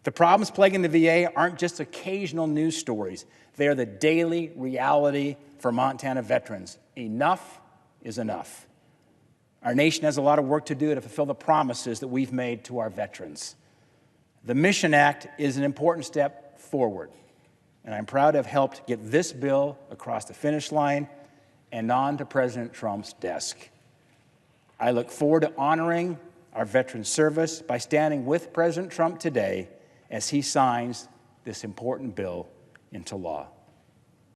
The problems plaguing the VA aren't just occasional news stories. They are the daily reality for Montana veterans. Enough is enough. Our nation has a lot of work to do to fulfill the promises that we've made to our veterans. The Mission Act is an important step forward, and I'm proud to have helped get this bill across the finish line and on to President Trump's desk. I look forward to honoring our veterans' service by standing with President Trump today as he signs this important bill into law.